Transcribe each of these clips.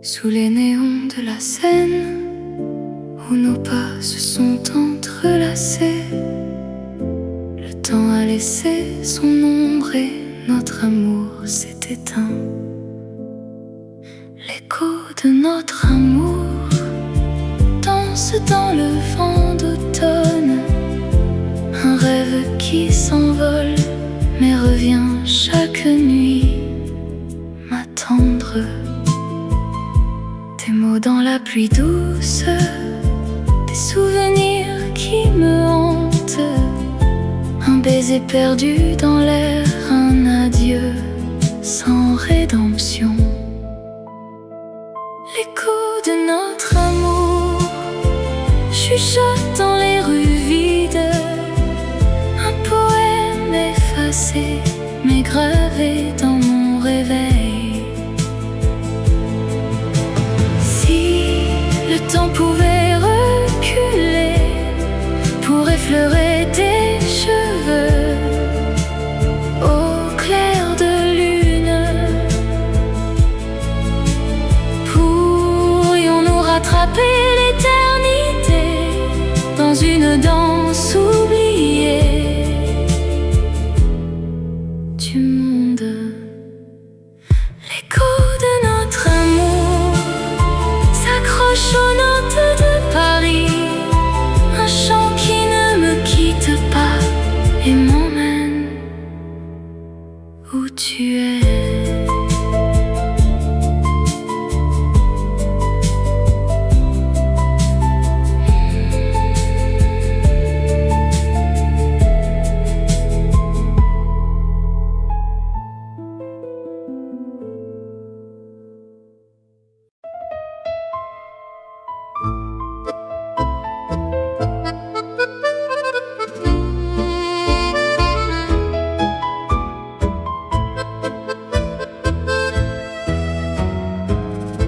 Sous les néons de la Seine, où nos pas se sont entrelacés, le temps a laissé son ombre et notre amour s'est éteint. L'écho de notre amour danse dans le vent d'automne, un rêve qui s'envole mais revient chaque nuit m'attendre. Des mots dans la pluie douce, des souvenirs qui me hantent, un baiser perdu dans l'air, un adieu sans rédemption. L'écho de notre amour chuchote dans les rues vides, un poème effacé mais gravé dans mon réveil. Si le temps pouvait reculer pour effleurer tes cheveux au clair de lune, pourrions-nous rattraper l'éternité dans une danse oubliée du monde. L'écho de notre amour s'accroche aux notes de Paris, un chant qui ne me quitte pas et m'emmène où tu es.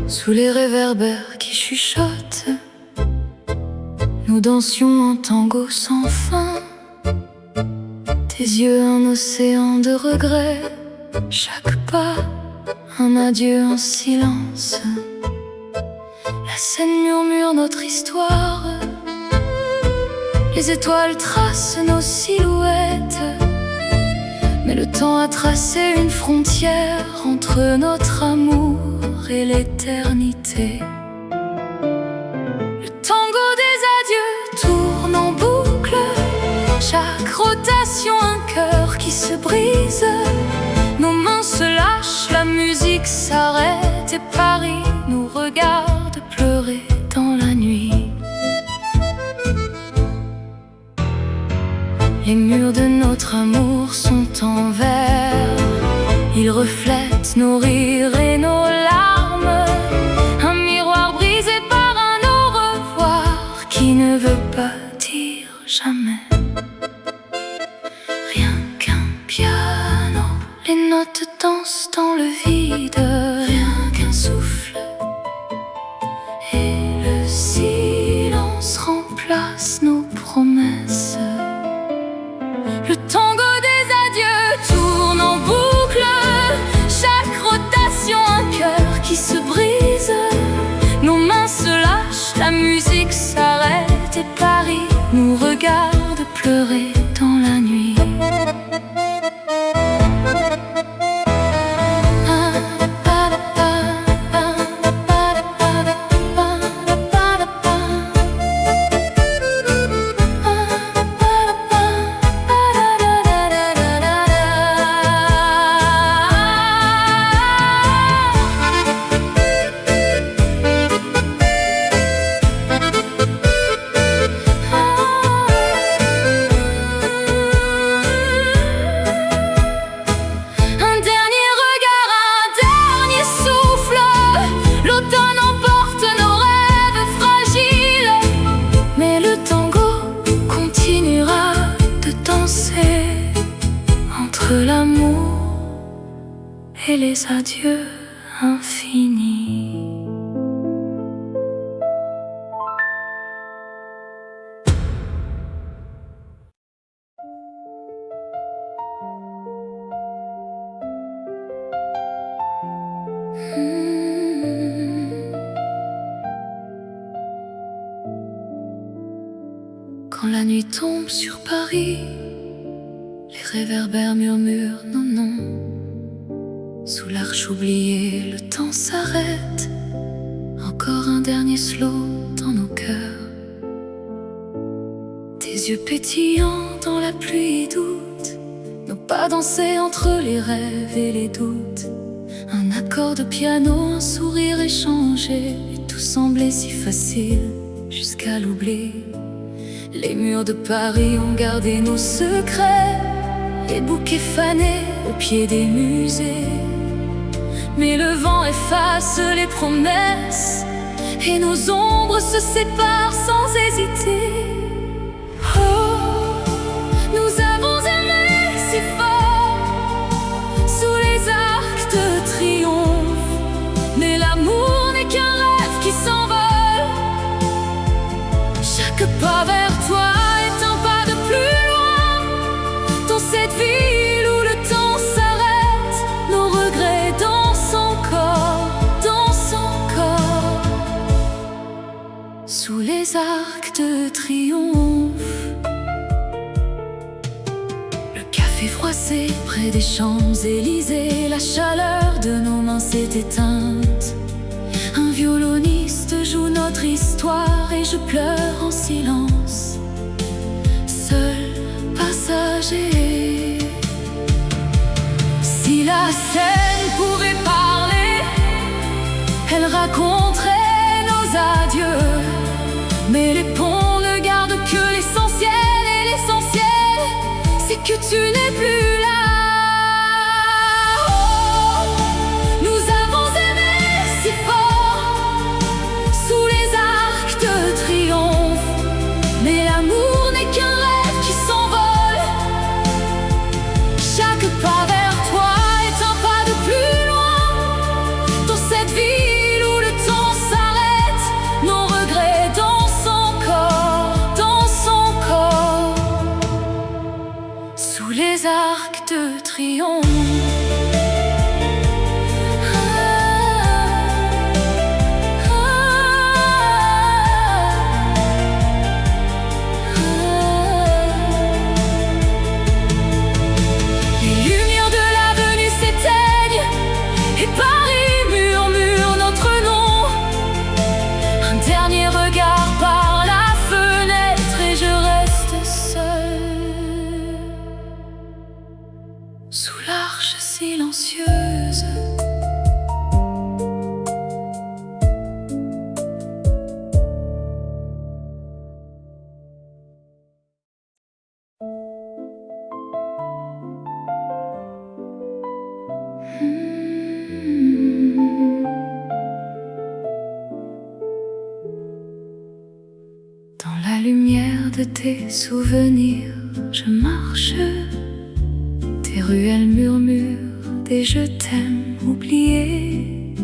Sous les réverbères qui chuchotent, nous dansions un tango sans fin. Tes yeux un océan de regrets, chaque pas un adieu en silence. La scène murmure notre histoire, les étoiles tracent nos silhouettes, mais le temps a tracé une frontière entre notre amour et l'éternité. Le tango des adieux tourne en boucle, chaque rotation un cœur qui se brise. Nos mains se lâchent, la musique s'arrête et Paris nous regarde pleurer dans la nuit. Les murs de notre amour sont en verre, ils reflètent nos rires et nos larmes, un miroir brisé par un au revoir qui ne veut pas dire jamais. Rien qu'un piano, les notes dansent dans le vide, rien qu'un souffle et le silence remplace nos promesses. Le tango des adieux tourne en boucle, chaque rotation un cœur qui se brise. Nos mains se lâchent, la musique s'arrête et Paris nous regarde pleurer dans la nuit. Entre l'amour et les adieux infinis. la nuit tombe sur Paris, les réverbères murmurent nos noms. Sous l'arche oubliée, le temps s'arrête. Encore un dernier slow dans nos cœurs. Tes yeux pétillants dans la pluie doute, nos pas dansés entre les rêves et les doutes. Un accord de piano, un sourire échangé, et tout semblait si facile jusqu'à l'oubli. Les murs de Paris ont gardé nos secrets, les bouquets fanés au pied des musées. Mais le vent efface les promesses, et nos ombres se séparent sans hésiter. Oh, nous avons aimé si fort, sous les arcs de triomphe. Mais l'amour n'est qu'un rêve qui s'envole. Chaque pas vers toi est un pas de plus loin. Dans cette ville où le temps s'arrête, nos regrets dansent encore, dansent encore. Sous les arcs de triomphe, le café froissé près des Champs-Élysées, la chaleur de nos mains s'est éteinte. Un violoniste joue notre histoire et je pleure en silence, seul passager. Si la scène pouvait parler, elle raconterait nos adieux. Mais les ponts ne gardent que l'essentiel, et l'essentiel, c'est que tu n'es plus là. Les arcs de triomphe. Les lumières de l'avenue s'éteignent et Paris murmure notre nom. Un dernier regard par la fenêtre et je reste seul sous l'arche silencieuse. Dans la lumière de tes souvenirs, je marche. Tes ruelles murmurent des je t'aime oubliés.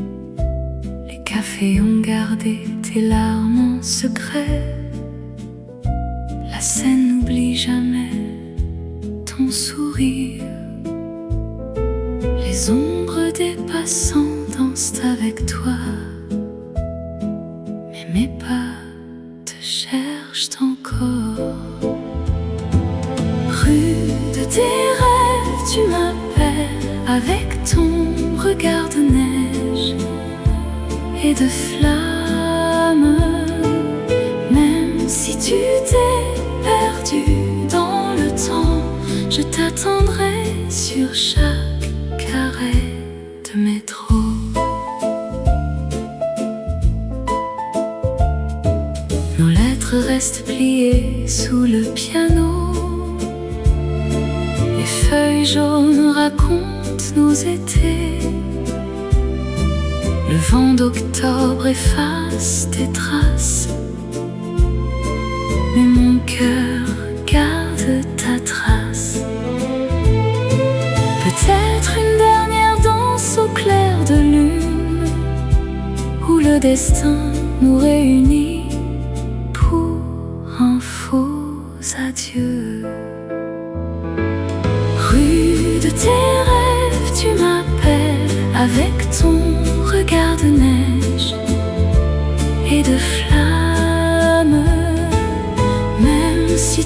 Les cafés ont gardé tes larmes en secret. La scène n'oublie jamais ton sourire. Les ombres des passants dansent avec toi, mais mes pas te cherchent encore. Rue de tes rêves, tu m'appelles avec ton regard de neige et de flammes. Même si tu t'es perdu dans le temps, je t'attendrai sur chaque arrêt de métro. Nos lettres restent pliées sous le piano. Les feuilles jaunes racontent nos étés. Le vent d'octobre efface tes traces, mais mon cœur garde ta trace. Peut-être une dernière danse au clair de lune, où le destin nous réunit pour un faux adieu. Rue de tes rêves, tu m'appelles avec ton regard de neige et de flammes. Même si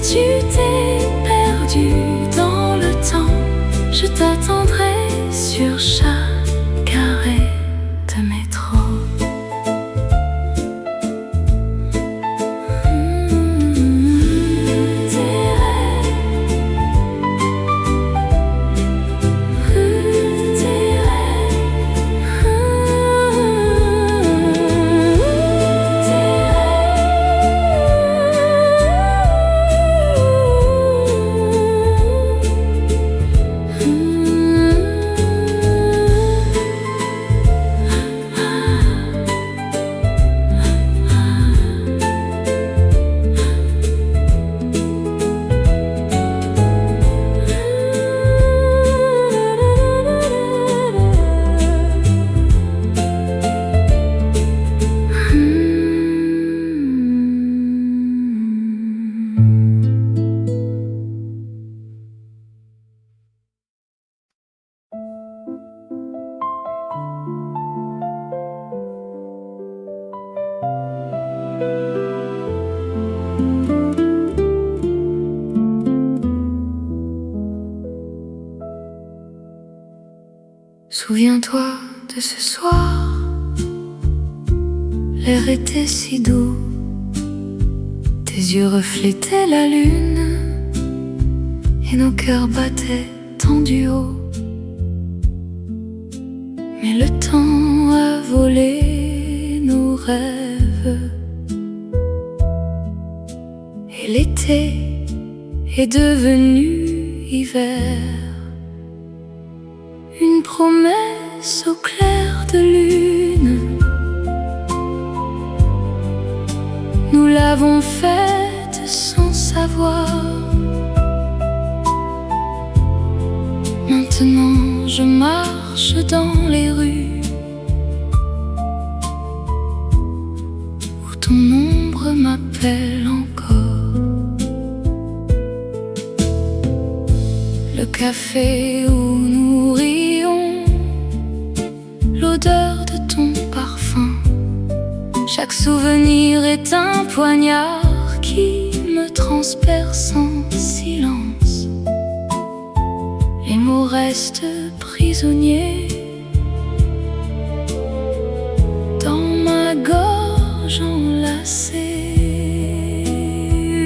Souviens-toi de ce soir, l'air était si doux, tes yeux reflétaient la lune et nos cœurs battaient tendus haut. Mais le temps a volé nos rêves et l'été est devenu hiver. Une promesse au clair de lune, nous l'avons faite sans savoir. Maintenant je marche dans les rues où ton ombre m'appelle encore. Le café où nous rions, l'odeur de ton parfum, chaque souvenir est un poignard qui me transperce en silence. Les mots restent prisonniers dans ma gorge enlacée.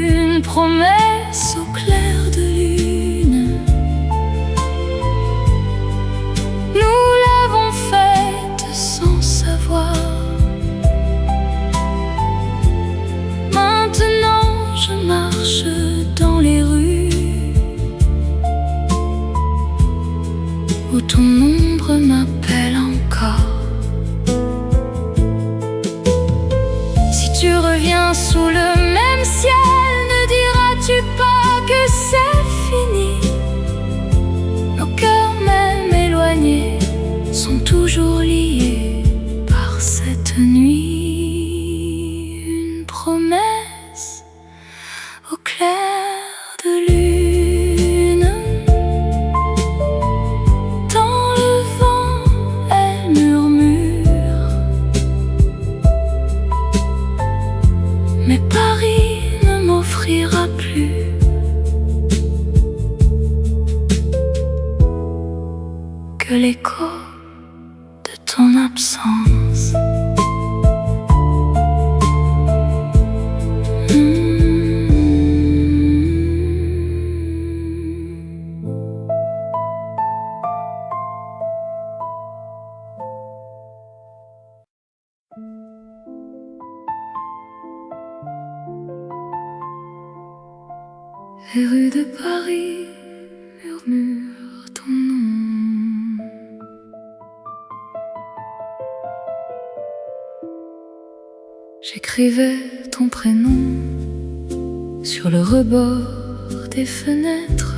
Une promesse au clair de lune, nous l'avons faite sans savoir. Maintenant je marche dans les rues où ton ombre m'appelle encore. Si tu reviens sous le même ciel, ne diras-tu pas que c'est fini? Nos cœurs même éloignés sont toujours liés par cette nuit. Une promesse au clair de lune, dans le vent elle murmure. Mais Paris ne m'offrira plus que l'écho de ton absence. Les rues de Paris murmurent ton nom. J'écrivais ton prénom sur le rebord des fenêtres,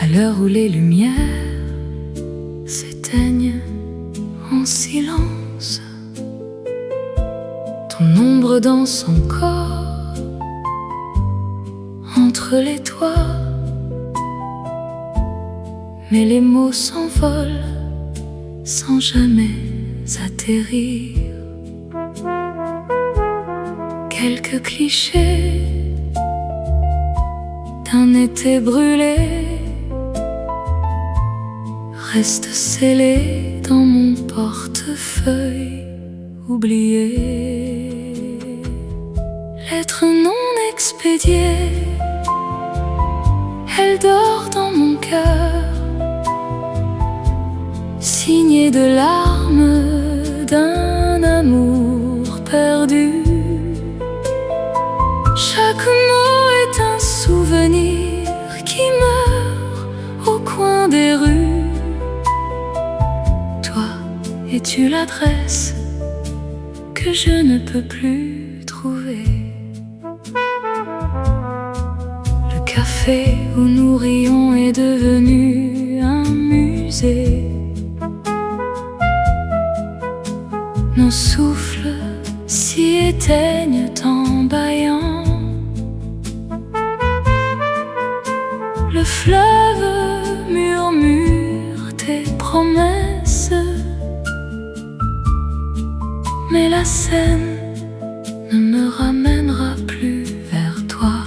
à l'heure où les lumières s'éteignent en silence. Ton ombre danse encore entre les toits, mais les mots s'envolent sans jamais atterrir. Quelques clichés d'un été brûlé restent scellés dans mon portefeuille oublié. Lettre non expédiée, elle dort dans mon cœur, signée de larmes d'un amour perdu. Chaque mot est un souvenir qui meurt au coin des rues. Toi, es-tu l'adresse que je ne peux plus trouver? Le café où nous rions est devenu un musée. Nos souffles s'y éteignent en bâillant. Le fleuve murmure tes promesses, mais la Seine ne me ramènera plus vers toi.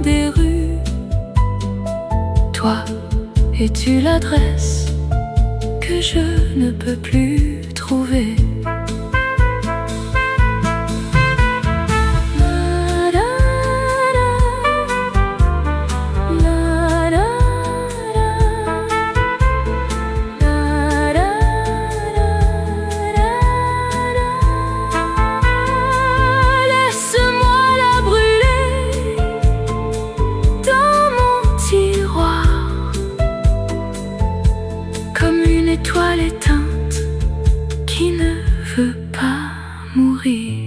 des rues. Toi, es-tu l'adresse que je ne peux plus trouver? Étoile éteinte qui ne veut pas mourir.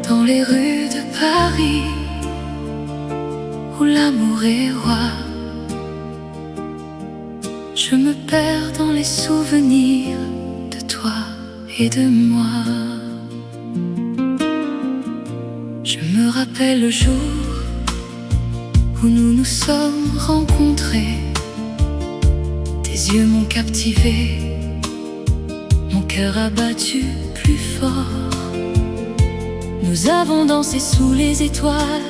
Dans les rues de Paris, où l'amour est roi, je me perds dans les souvenirs de toi et de moi. Je me rappelle le jour où nous nous sommes rencontrés. Tes yeux m'ont captivé, mon cœur a battu plus fort. Nous avons dansé sous les étoiles,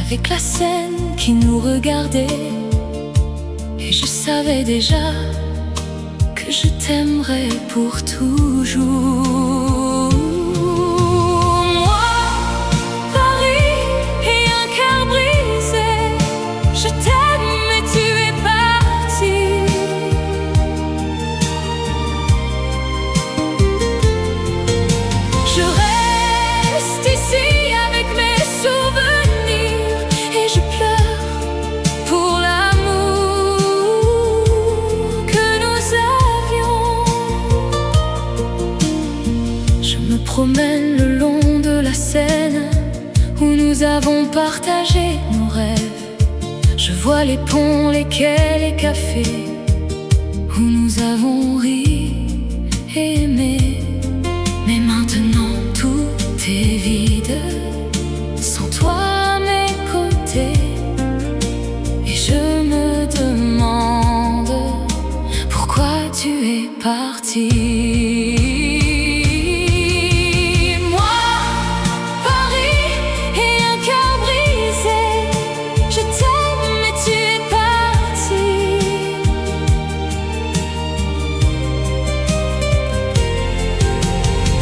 avec la scène qui nous regardait. Et je savais déjà que je t'aimerais pour toujours. Moi, Paris et un cœur brisé, je t'aime mais tu es parti. Je reste ici avec mes souvenirs et je pleure pour l'amour que nous avions. Je me promène le long de la Seine où nous avons partagé nos rêves. Je vois les ponts, les quais, les cafés où nous avons ri et aimé. Mais maintenant tout est vide, sans toi à mes côtés. Et je me demande pourquoi tu es parti. Moi, Paris et un cœur brisé, je t'aime mais tu es parti.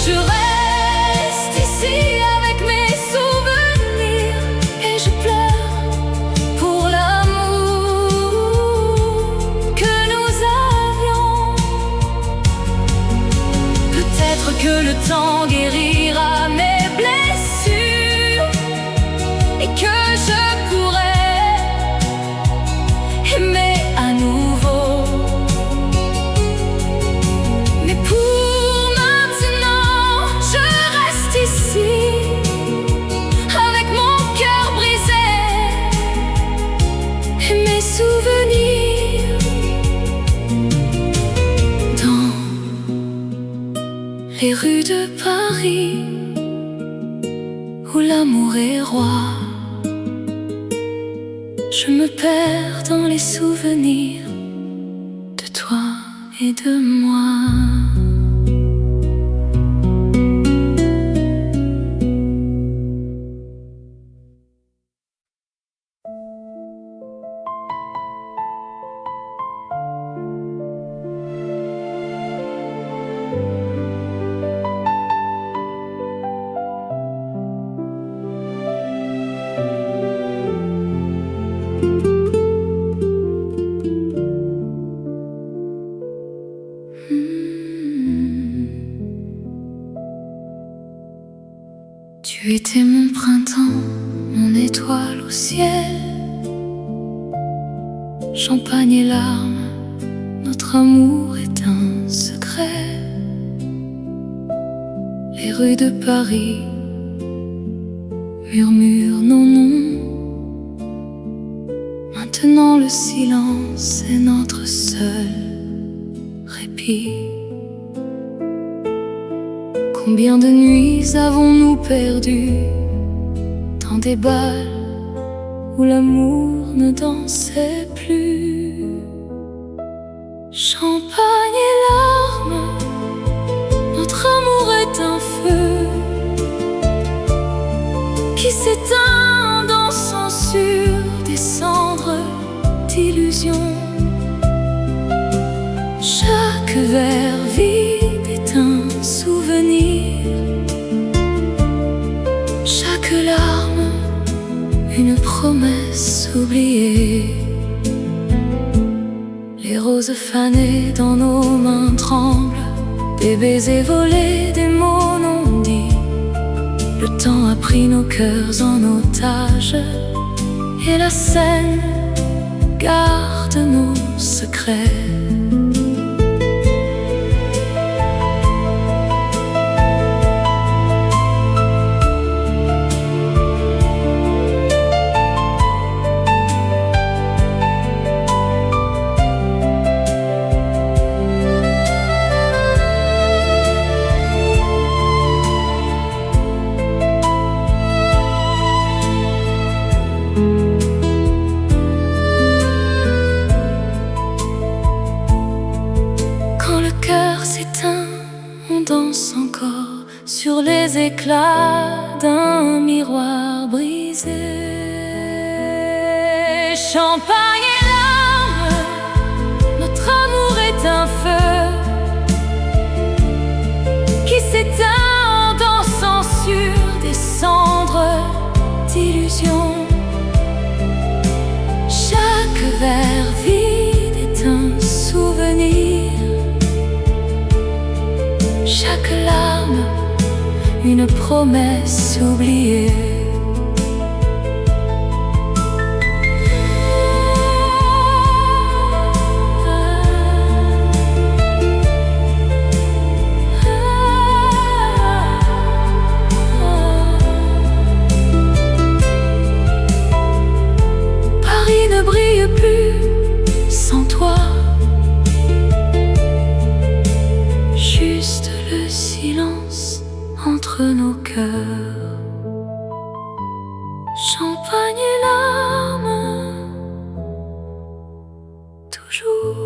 Je reste ici avec mes souvenirs et je pleure pour l'amour que nous avions. Peut-être que le temps guérira mes blessures et que je pourrai aimer à nouveau. Mais pour maintenant, je reste ici avec mon cœur brisé et mes souvenirs. Dans les rues de Paris, où l'amour est roi, je me perds dans les souvenirs de toi et de moi. Tu étais mon printemps, mon étoile au ciel. Champagne et larmes, notre amour est un secret. Les rues de Paris murmurent nos noms. Maintenant le silence est notre seul répit. Combien de nuits avons-nous perdu dans des bals où l'amour ne dansait plus? Champagne et larmes, notre amour est un feu qui s'éteint, dansant sur des cendres d'illusions. Chaque verre vide est un souvenir, chaque larme une promesse oubliée. Les roses fanées dans nos mains tremblent, des baisers volés, des mots non dits. Le temps a pris nos cœurs en otage, et la scène garde nos secrets. On danse encore sur les éclats d'un miroir brisé. Champagne et larmes, notre amour est un feu qui s'éteint en dansant sur des cendres d'illusions. Chaque verre vide est un souvenir, chaque larme, une promesse oubliée. Paris ne brille plus sans toi, juste le silence entre nos cœurs. Champagne et larmes, toujours.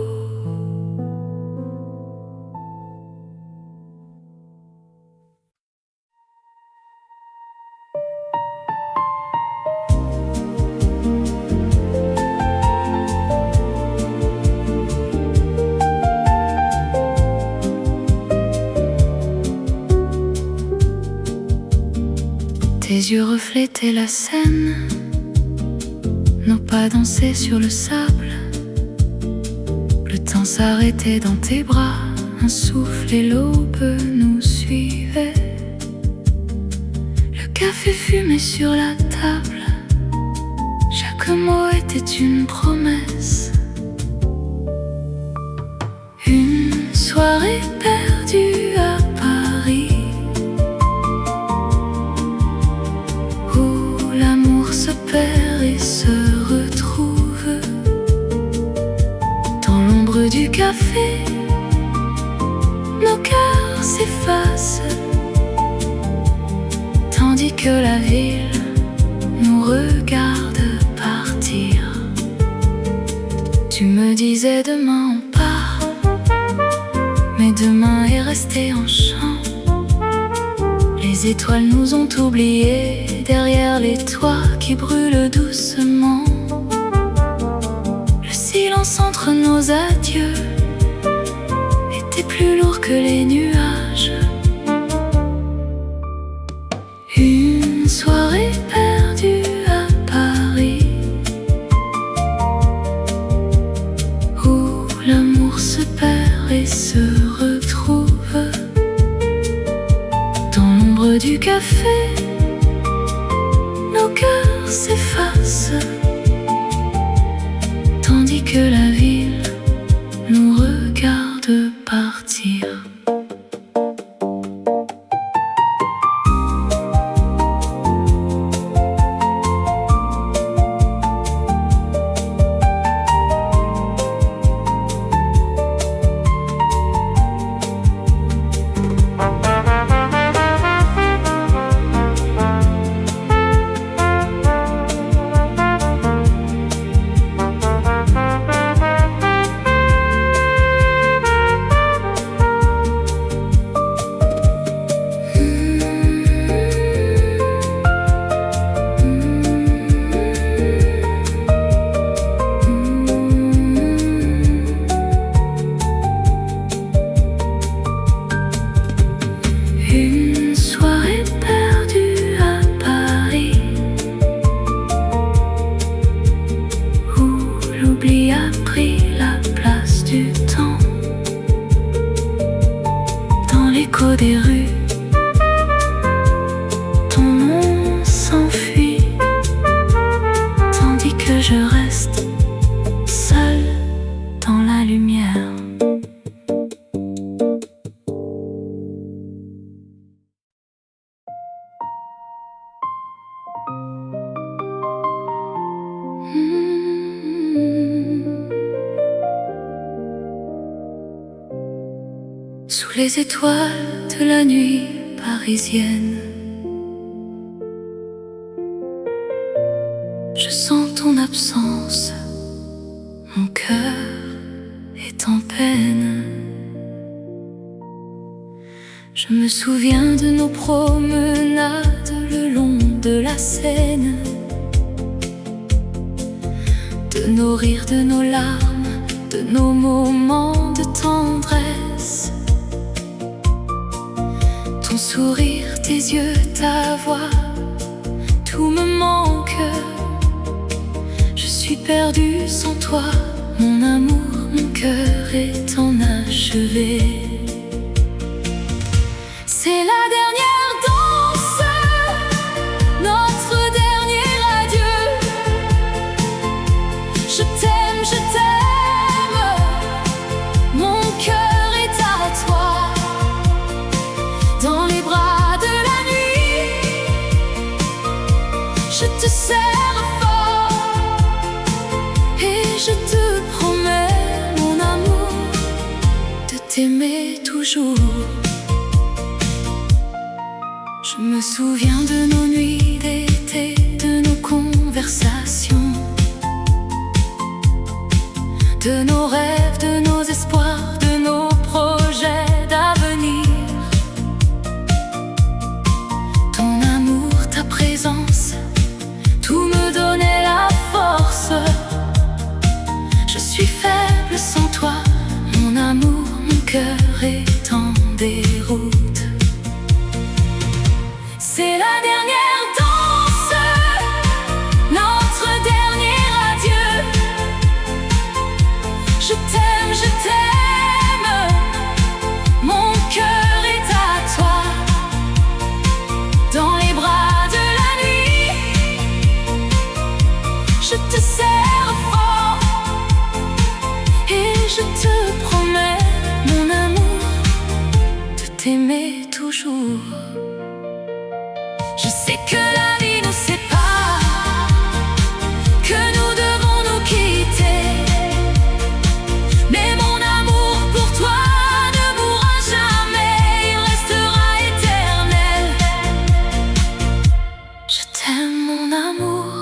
Tes yeux reflétaient la scène, nos pas dansaient sur le sable. Le temps s'arrêtait dans tes bras, un souffle et l'aube nous suivaient. Le café fumait sur la table, chaque mot était une promesse. Une soirée perdue à Paris, se perd et se retrouve. Dans l'ombre du café, nos cœurs s'effacent, tandis que la ville nous regarde partir. Tu me disais demain on part, mais demain est resté en chant. Les étoiles nous ont oubliés derrière les toits qui brûlent doucement. Le silence entre nos adieux était plus lourd que les nuages. Une soirée perdue à Paris, où l'amour se perd et se retrouve. Dans l'ombre du café, nos cœurs s'effacent, tandis que la ville nous regarde partir. l'écho des rues. Ton nom s'enfuit, tandis que je reste seule dans la lumière. Sous les étoiles de la nuit parisienne, je sens ton absence, mon cœur est en peine. Je me souviens de nos promenades le long de la Seine, de nos rires, de nos larmes, de nos moments de tendresse. Ton sourire, tes yeux, ta voix, tout me manque. Je suis perdue sans toi, mon amour, mon cœur est enachevé. C'est la dernière danse, notre dernier adieu. Je t'aime, je t'aime, mon cœur est à toi. Dans les bras de la nuit, je te serre fort et je te promets, mon amour, de t'aimer toujours. Je me souviens de nos nuits d'été, de nos conversations, de nos rêves, de nos espoirs, de nos projets d'avenir. Ton amour, ta présence, tout me donnait la force. Je suis faible sans toi, mon amour, mon cœur est en déroute. C'est la dernière danse, notre dernier adieu. Je t'aime, je t'aime, mon cœur est à toi. Dans les bras de la nuit, je te serre fort et je te promets, mon amour, de t'aimer toujours. Je sais que la vie nous sépare, que nous devons nous quitter, mais mon amour pour toi ne mourra jamais, il restera éternel. Je t'aime, mon amour,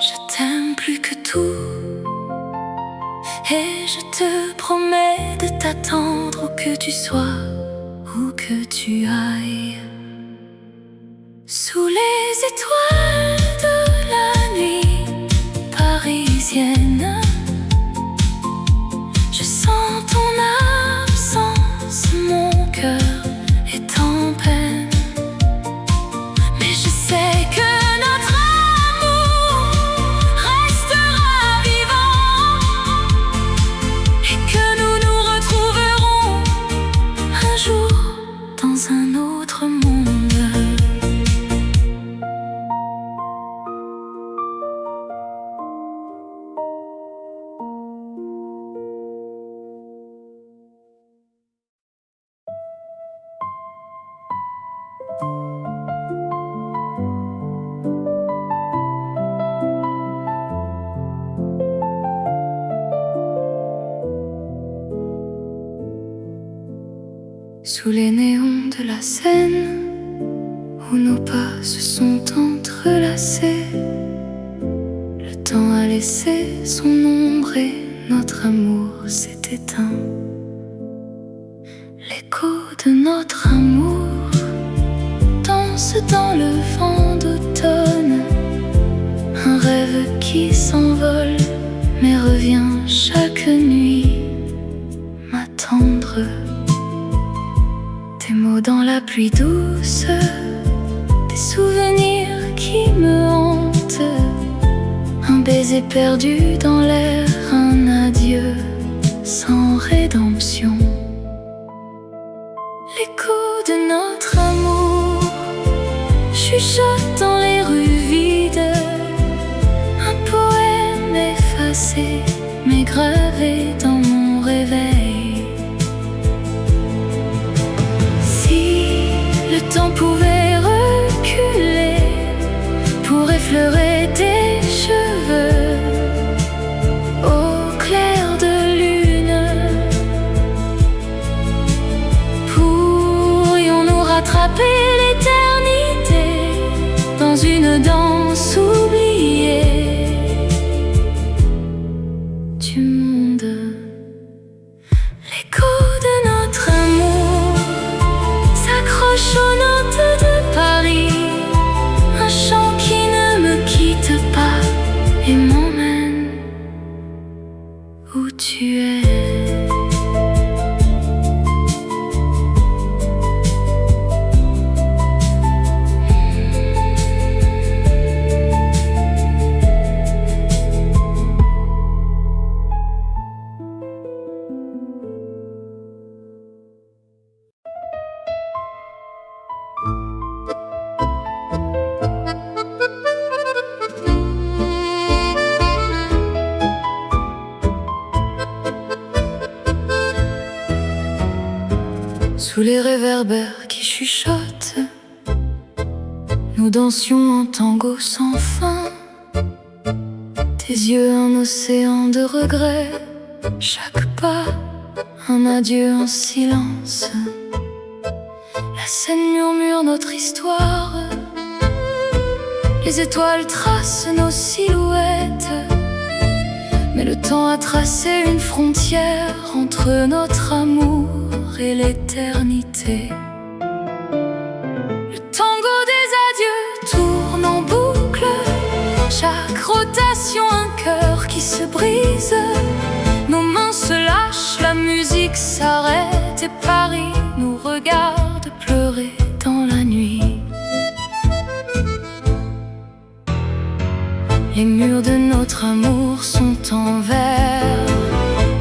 je t'aime plus que tout, et je te promets de t'attendre où que tu sois, où que tu ailles. Sous les étoiles de la nuit parisienne, je sens ton absence, mon cœur est en peine. Mais je sais que notre amour restera vivant et que nous nous retrouverons un jour dans un autre monde. Sous les néons de la Seine, où nos pas se sont entrelacés, le temps a laissé son ombre et notre amour s'est éteint. L'écho de notre amour danse dans le vent d'automne, un rêve qui s'envole mais revient chaque nuit m'attendre. Des mots dans la pluie douce, des souvenirs qui me hantent, un baiser perdu dans l'air, un adieu sans rédemption. L'écho de notre amour chuchote dans les rues vides, un poème effacé mais gravé dans mon réveil. Si le temps pouvait reculer pour effleurer tes cheveux au clair de lune, pourrions-nous rattraper l'éternité dans une danse oubliée du monde. L'écho de notre amour s'accroche aux notes de Paris, un chant qui ne me quitte pas et m'emmène où tu es. Sous les réverbères qui chuchotent, nous dansions un tango sans fin. Tes yeux un océan de regrets, chaque pas un adieu en silence. La scène murmure notre histoire, les étoiles tracent nos silhouettes, mais le temps a tracé une frontière entre notre amour et l'éternité. Le tango des adieux tourne en boucle, chaque rotation un cœur qui se brise. Nos mains se lâchent, la musique s'arrête et Paris nous regarde pleurer dans la nuit. Les murs de notre amour sont en verre,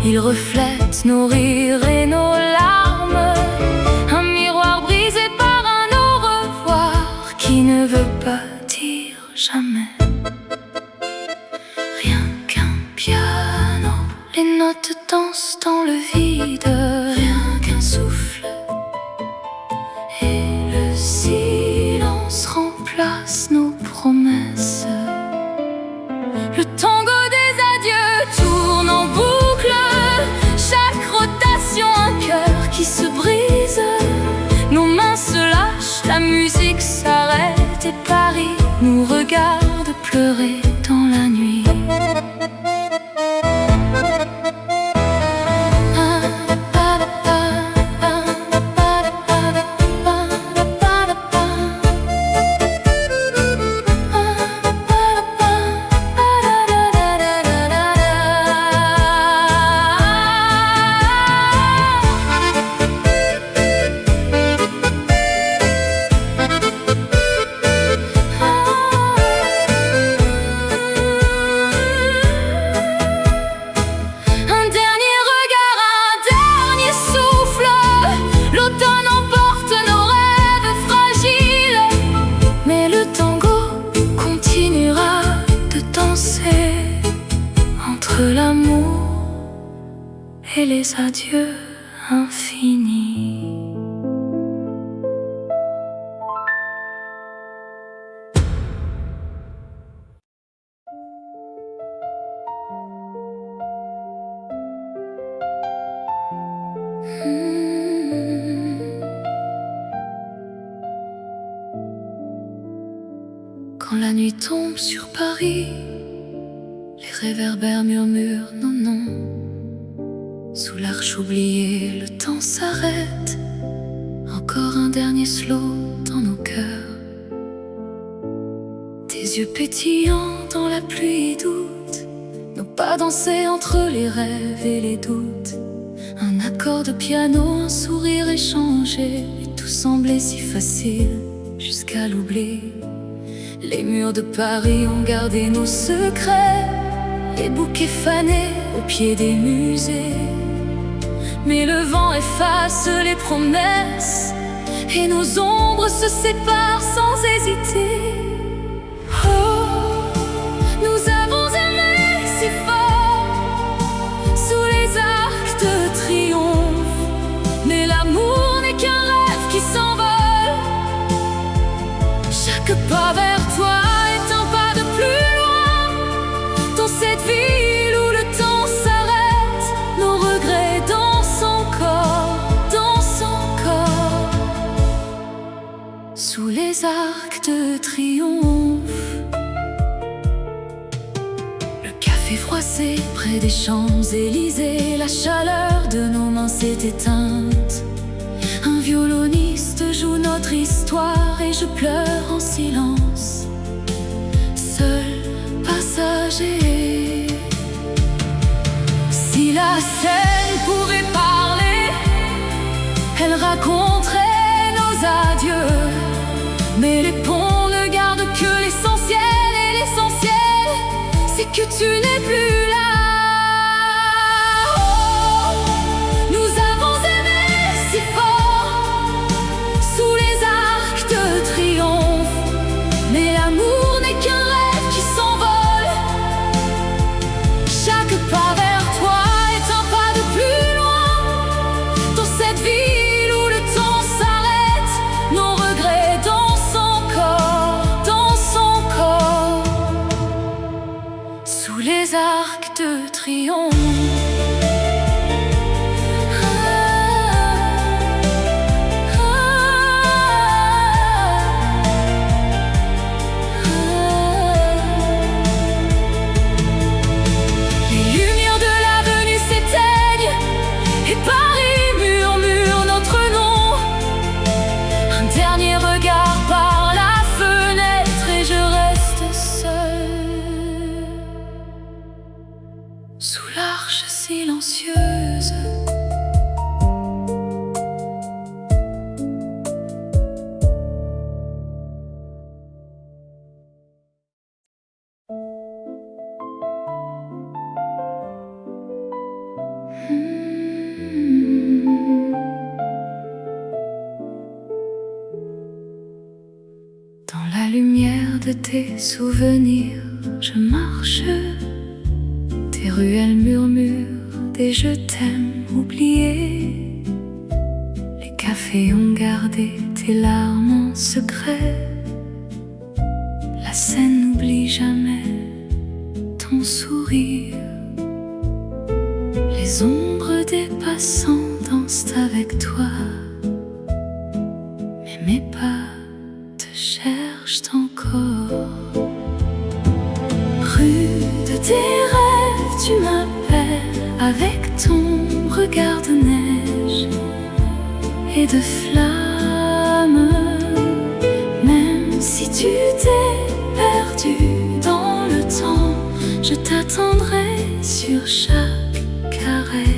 ils reflètent nos rires et nos larmes, un miroir brisé par un au revoir qui ne veut pas dire jamais. Rien qu'un piano, les notes dansent dans le vide, rien qu'un souffle et le silence remplace nos promesses. Le tango des adieux tourne en boucle, chaque rotation un cœur qui se brise. Nos mains se lâchent, la musique s'arrête et Paris nous regarde pleurer dans la nuit. Entre l'amour et les adieux infinis. Quand la nuit tombe sur Paris, les réverbères murmurent nos noms. Sous l'arche oubliée, le temps s'arrête. Encore un dernier slow dans nos cœurs. Tes yeux pétillants dans la pluie doute, nos pas dansés entre les rêves et les doutes. Un accord de piano, un sourire échangé, et tout semblait si facile jusqu'à l'oubli. Les murs de Paris ont gardé nos secrets, les bouquets fanés au pied des musées. Mais le vent efface les promesses et nos ombres se séparent sans hésiter. Oh, nous avons aimé si fort sous les arcs de triomphe. Mais l'amour n'est qu'un rêve qui s'envole. Chaque pas vers toi est un pas de plus loin. Dans cette ville où le temps s'arrête, nos regrets dansent encore, dansent encore. Sous les arcs de triomphe, le café froissé près des Champs-Élysées, la chaleur de nos mains s'est éteinte. Un violoniste joue notre histoire et je pleure en silence, seul passager. Si la scène pouvait parler, elle raconterait nos adieux. Mais les ponts ne gardent que l'essentiel, et l'essentiel, c'est que tu n'es plus là. Oh, nous avons aimé si fort sous les arcs de triomphe. Mais l'amour n'est qu'un rêve qui s'envole. Chaque pas vers toi est un pas de plus loin. Dans cette ville où le temps s'arrête, nos regrets dansent encore, dansent encore. Sous les arcs de triomphe. Paris murmure notre nom. Un dernier regard par la fenêtre et je reste seule sous l'arche silencieuse. Dans la lumière de tes souvenirs, je marche. Tes ruelles murmurent des je t'aime oubliés. Les cafés ont gardé tes larmes en secret. La scène n'oublie jamais ton sourire. Les ombres des passants dansent avec toi. Mais mes pas te cherchent encore. Rue de tes rêves, tu m'appelles avec ton regard de neige et de flammes. Même si tu t'es perdu dans le temps, je t'attendrai sur chaque carré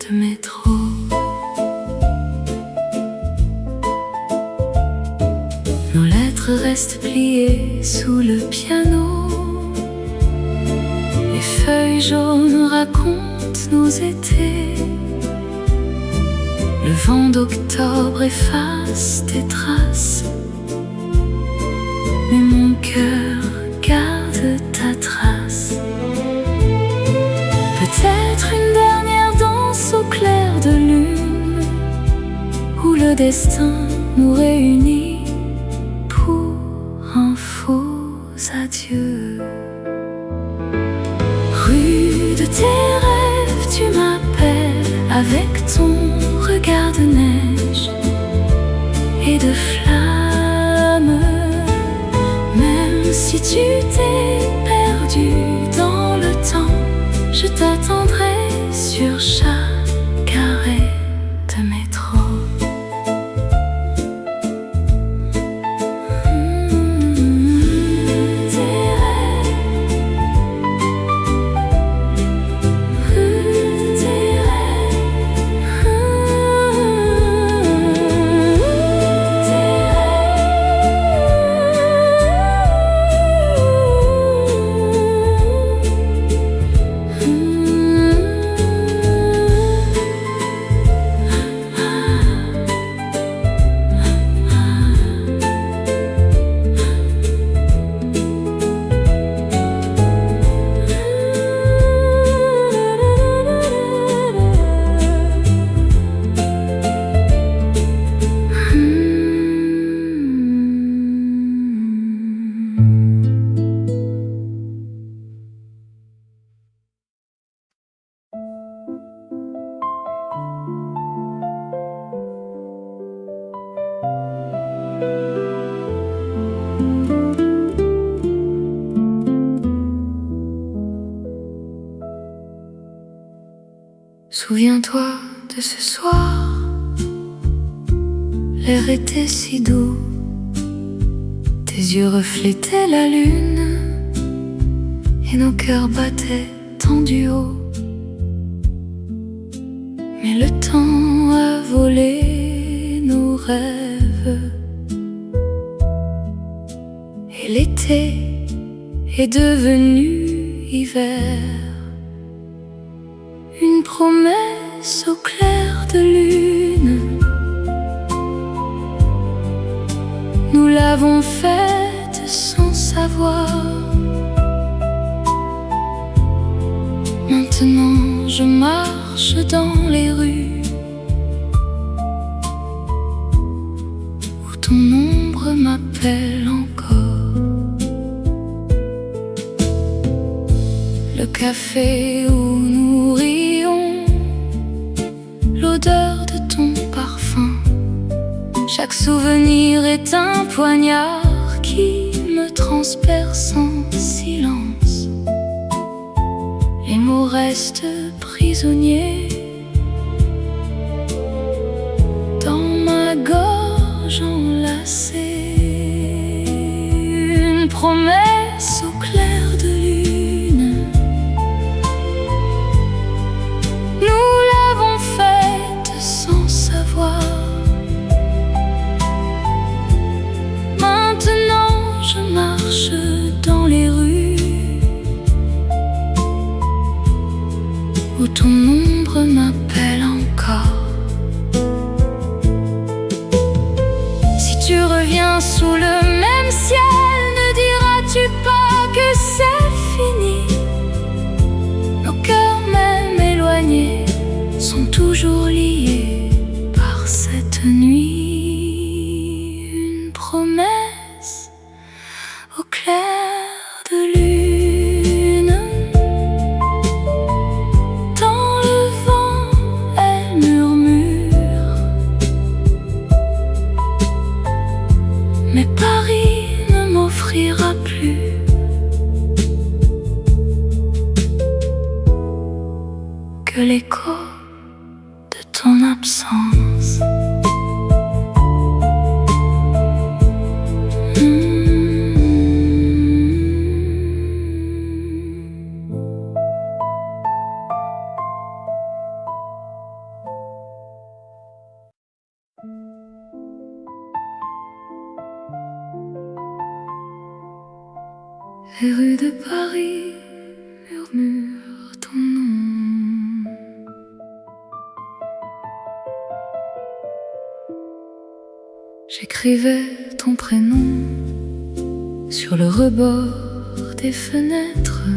de métro. Nos lettres restent pliées sous le piano. Les feuilles jaunes racontent nos étés. Le vent d'octobre efface tes traces, mais mon cœur garde ta trace. Peut-être une dernière danse au clair de lune, où le destin nous réunit pour un faux adieu. Rue de tes rêves, tu m'appelles avec ton regard de neige et de flammes. Même si tu t'es perdu dans le temps, je t'attendrai sur chaque carré de métro. Tes rêves, Souviens-toi de ce soir, l'air était si doux, tes yeux reflétaient la lune et nos cœurs battaient tant du haut. Mais le temps a volé nos rêves et l'été est devenu hiver. Une promesse au clair de lune, nous l'avons faite sans savoir. Maintenant je marche dans les rues où ton ombre m'appelle encore. Le café où nous rions, l'odeur de ton parfum, chaque souvenir est un poignard qui me transperce en silence. Les mots restent prisonniers dans ma gorge enlacée. Une promesse au clair de lune, nous l'avons faite sans savoir. Maintenant je marche dans les rues où ton ombre m'appelle encore. Si tu reviens sous le même ciel, ne diras-tu pas que c'est fini? Nos cœurs même éloignés sont toujours liés par cette nuit. Une promesse au clair de lune, dans le vent elle murmure. Mais Paris ne m'offrira plus que l'écho de ton absence. Les rues de Paris murmurent ton nom. J'écrivais ton prénom sur le rebord des fenêtres,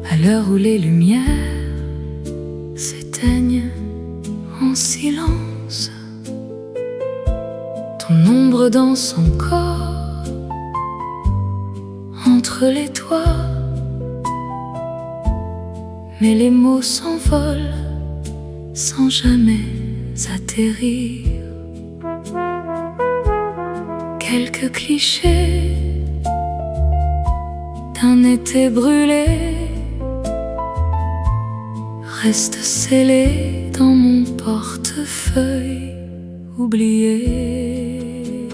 à l'heure où les lumières s'éteignent en silence. Ton ombre danse encore entre les toits, mais les mots s'envolent sans jamais atterrir. Quelques clichés d'un été brûlé restent scellés dans mon portefeuille oublié.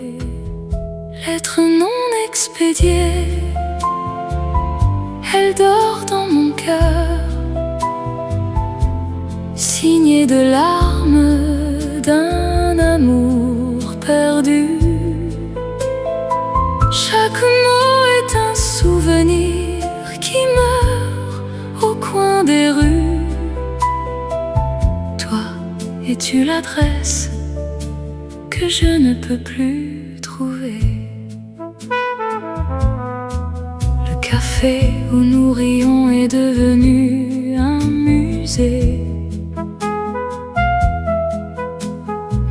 Lettre non expédiée, elle dort dans mon cœur, signée de larmes d'un amour perdu. Chaque mot est un souvenir qui meurt au coin des rues. Toi, es-tu l'adresse que je ne peux plus trouver? Le café où nous rions est devenu un musée.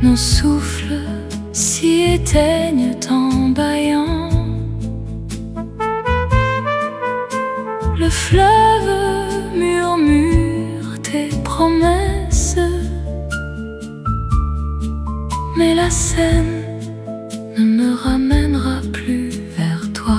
Nos souffles s'y éteignent en bâillant. Le fleuve murmure tes promesses, mais la Seine ne me ramènera plus vers toi.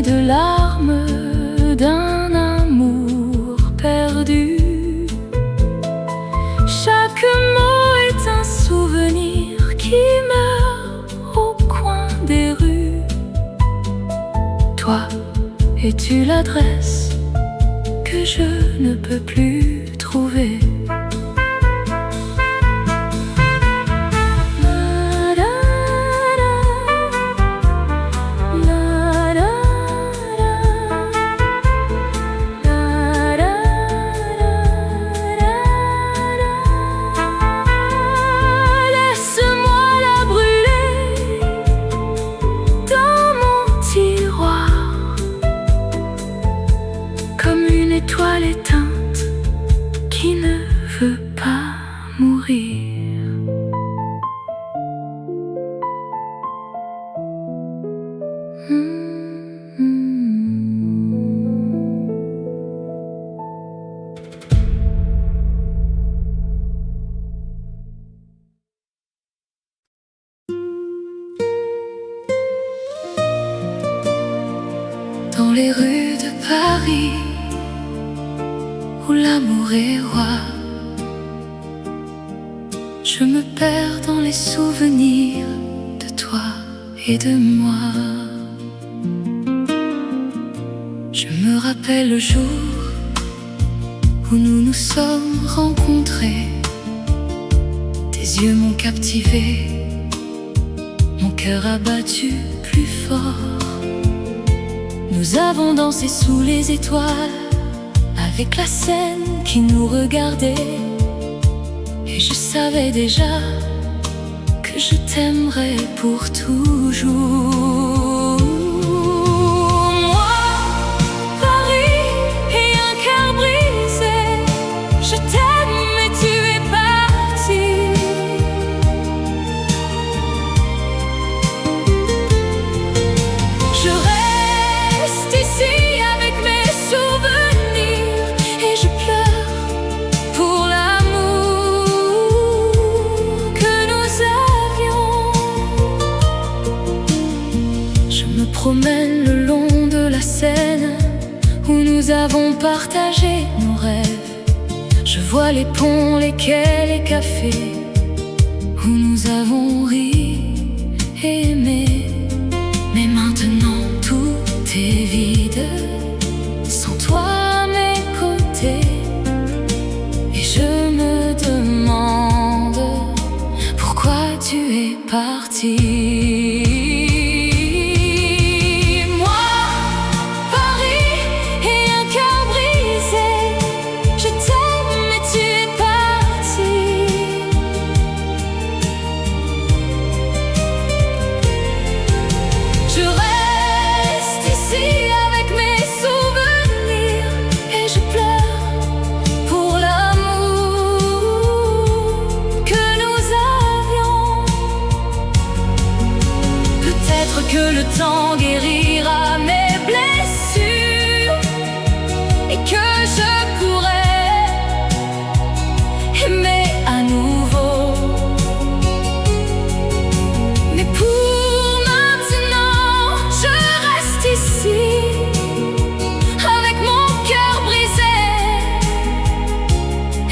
de larmes d'un amour perdu. Chaque mot est un souvenir qui meurt au coin des rues. Toi, es-tu l'adresse que je ne peux plus trouver? Étoile éteinte qui ne veut pas mourir. Dans les rues de Paris, où l'amour est roi, je me perds dans les souvenirs de toi et de moi. Je me rappelle le jour où nous nous sommes rencontrés. Tes yeux m'ont captivé, mon cœur a battu plus fort. Nous avons dansé sous les étoiles, avec la scène qui nous regardait. Et je savais déjà que je t'aimerais pour toujours. Moi, Paris et un cœur brisé, je t'aime mais tu es parti. Je reste ici avec mes souvenirs et je pleure pour l'amour que nous avions. Je me promène le long de la Seine où nous avons partagé nos rêves. Je vois les ponts, les quais, les cafés où nous avons ri et aimé. Mais maintenant tout est vide, sans toi à mes côtés. Et je me demande pourquoi tu es parti. Moi, Paris et un cœur brisé, je t'aime mais tu es parti. Je reste ici avec mes souvenirs et je pleure pour l'amour que nous avions. Peut-être que le temps guérira mes blessures et que je pourrai aimer à nouveau. Mais pour maintenant, je reste ici avec mon cœur brisé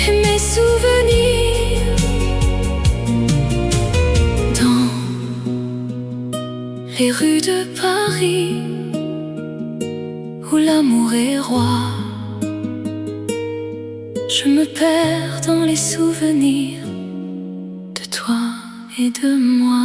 et mes souvenirs. Dans les rues de Paris, où l'amour est roi, je me perds dans les souvenirs de toi et de moi.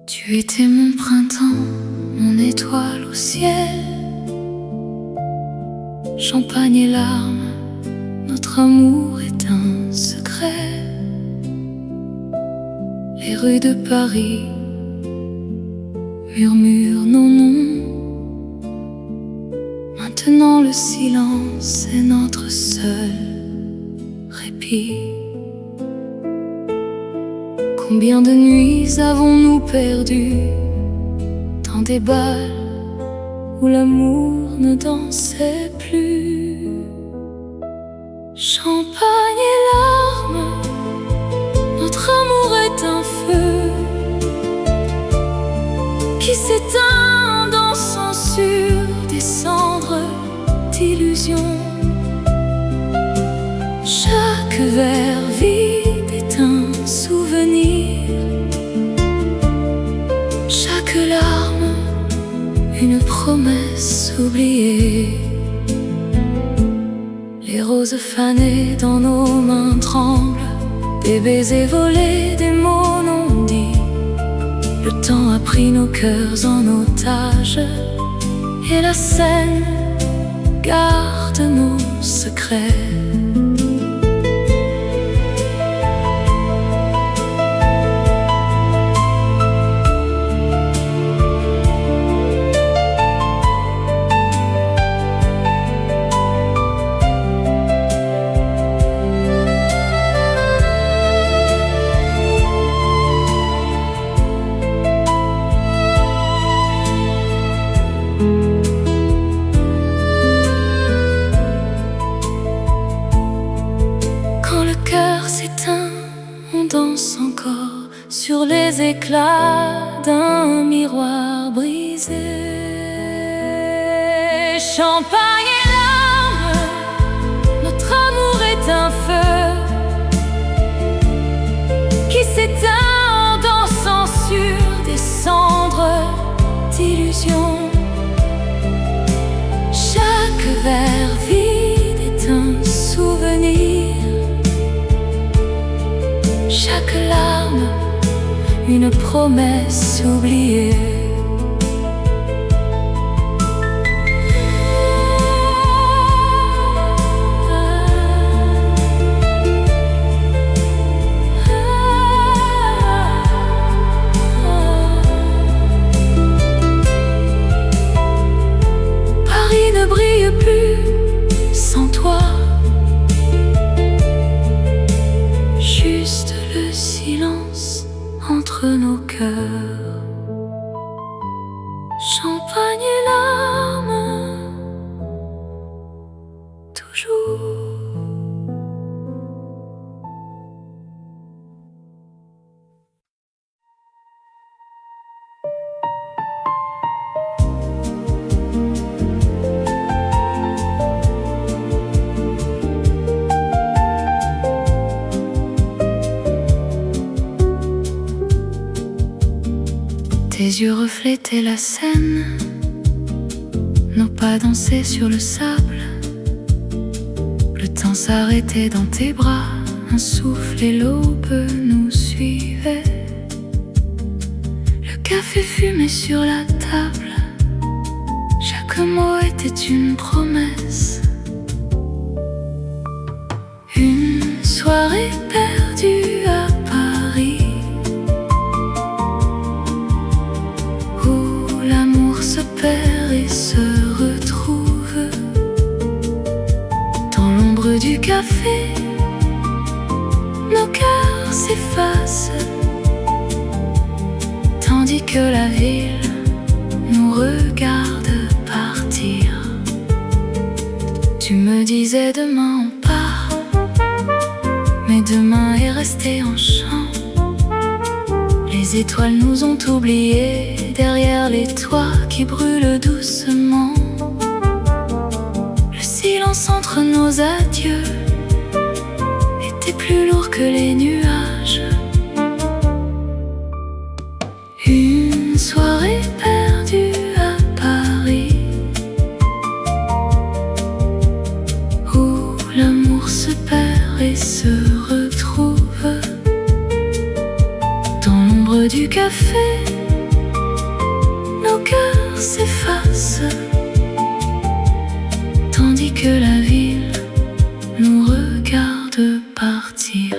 Tu étais mon printemps, mon étoile au ciel. Champagne et larmes, notre amour est un secret. Les rues de Paris murmure nos noms. Maintenant le silence est notre seul répit. Combien de nuits avons-nous perdu dans des bals où l'amour ne dansait plus? Champagne et larmes, notre amour est un feu qui s'éteint dansant sur des cendres d'illusions. Chaque verre vide est un souvenir, chaque larme une promesse oubliée. Les roses fanées dans nos mains tremblent, des baisers volés, des mots non dits. Le temps a pris nos cœurs en otage, et la scène garde nos secrets. On danse encore sur les éclats d'un miroir brisé. Champagne et larmes, notre amour est un feu qui s'éteint en dansant sur des cendres d'illusions. Chaque verre vide est un souvenir, chaque larme, une promesse oubliée. Paris ne brille plus sans toi. Juste le silence entre nos cœurs. Champagne et larmes, toujours. Tes yeux reflétaient la scène, nos pas dansaient sur le sable. Le temps s'arrêtait dans tes bras, un souffle et l'aube nous suivaient. Le café fumait sur la table, chaque mot était une promesse. Une soirée perdue à Paris, se perd et se retrouve. Dans l'ombre du café, nos cœurs s'effacent, tandis que la ville nous regarde partir. Tu me disais demain on part, mais demain est resté en chant. Les étoiles nous ont oubliés derrière les toits qui brûlent doucement. Le silence entre nos adieux était plus lourd que les nuages. Une soirée perdue à Paris, où l'amour se perd et se retrouve. Dans l'ombre du café, nos cœurs s'effacent, tandis que la ville nous regarde partir.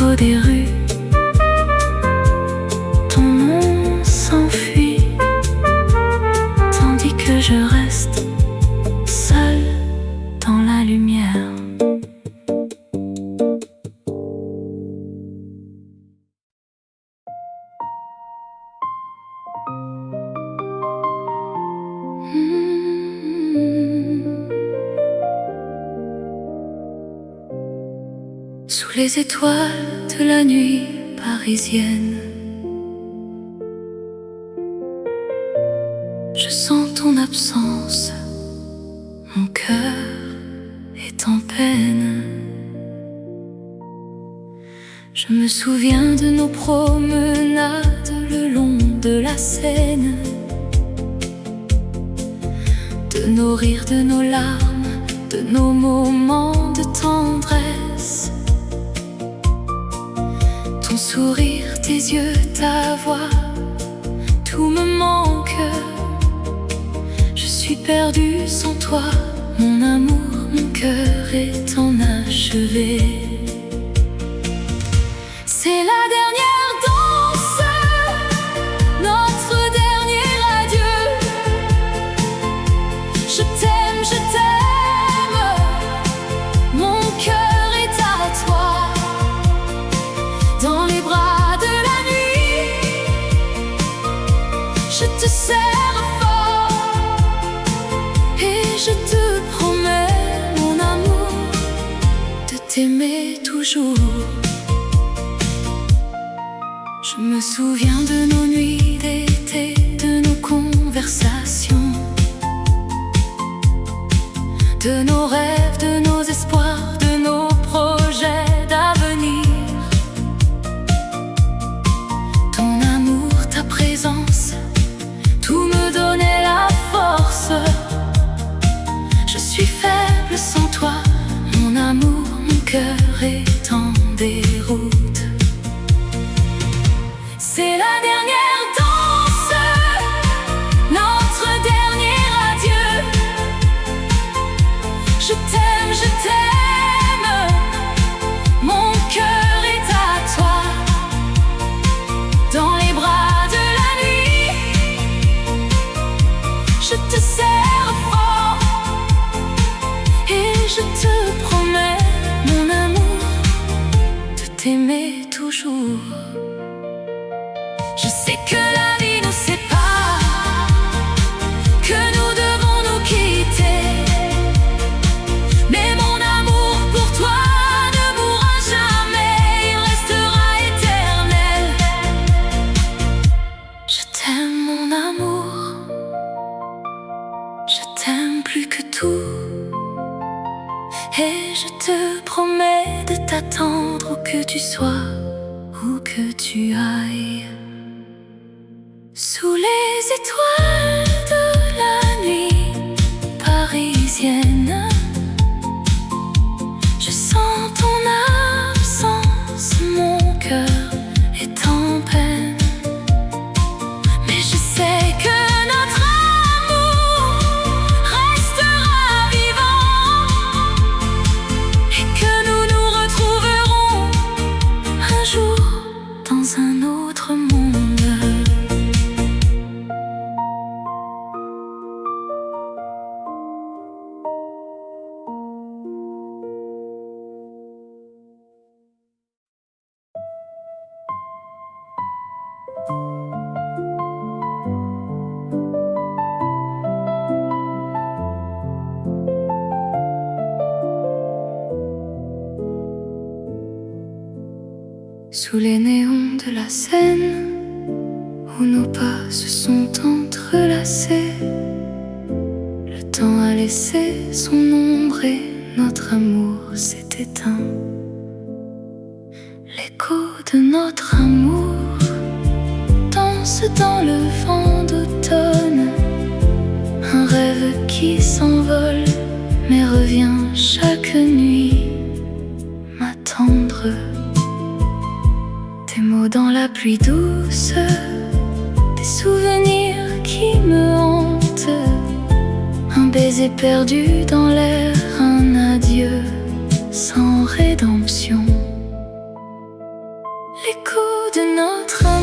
l'écho des rues. Ton nom s'enfuit, tandis que je reste seule dans la lumière. Sous les étoiles de la nuit parisienne, je sens ton absence, mon cœur est en peine. Je me souviens de nos promenades le long de la Seine, de nos rires, de nos larmes, de nos moments de tendresse. Ton sourire, tes yeux, ta voix, tout me manque. Je suis perdue sans toi, mon amour, mon cœur est enachevé. C'est la dernière danse, notre dernier adieu. Je t'aime, mon cœur est à toi. Dans les bras de la nuit, je te serre fort et je te promets, mon amour, de t'aimer toujours. Je me souviens de nos nuits d'été, de nos conversations, de nos rêves, de nos espoirs, de nos projets d'avenir. Ton amour, ta présence, tout me donnait la force. Je suis faible sans toi, mon amour, mon cœur est en déroute. C'est la dernière danse, notre dernier adieu. Je t'aime, mon cœur est à toi. Dans les bras de la nuit, je te serre fort et je te promets, mon amour, de t'aimer toujours. Je sais que la vie nous sépare, que nous devons nous quitter, mais mon amour pour toi ne mourra jamais, il restera éternel. Je t'aime, mon amour, je t'aime plus que tout, et je te promets de t'attendre où que tu sois, où que tu ailles. Sous les étoiles de la nuit parisienne, je sens ton absence, mon cœur est en peine. Mais je sais que notre amour restera vivant et que nous nous retrouverons un jour dans un autre monde. Sous les néons de la Seine, où nos pas se sont entrelacés, le temps a laissé son ombre et notre amour s'est éteint. L'écho de notre amour danse dans le vent d'automne, un rêve qui s'envole mais revient chaque nuit m'attendre. Des mots dans la pluie douce, des souvenirs qui me hantent, un baiser perdu dans l'air, un adieu sans rédemption. l'écho de notre